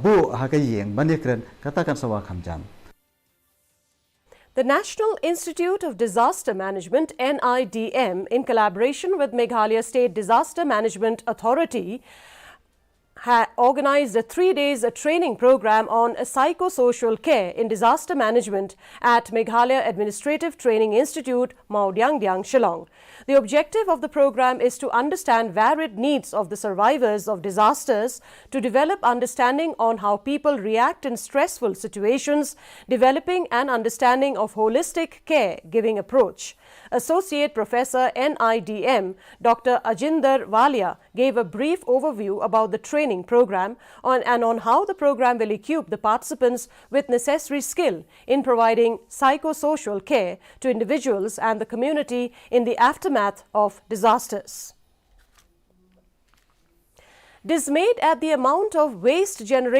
bu haka yeng manikren katakan sawa khamjam. The National Institute of Disaster Management (NIDM), in collaboration with Meghalaya State Disaster Management Authority, organized a 3 days training program on psychosocial care in disaster management at Meghalaya Administrative Training Institute, Maodyangyang, Shillong. The objective of the program is to understand varied needs of the survivors of disasters, to develop understanding on how people react in stressful situations, developing an understanding of holistic care-giving approach. Associate Professor NIDM, Dr. Ajinder Walia, gave a brief overview about the training program and on how the program will equip the participants with necessary skill in providing psychosocial care to individuals and the community in the aftermath of disasters. Dismayed at the amount of waste generated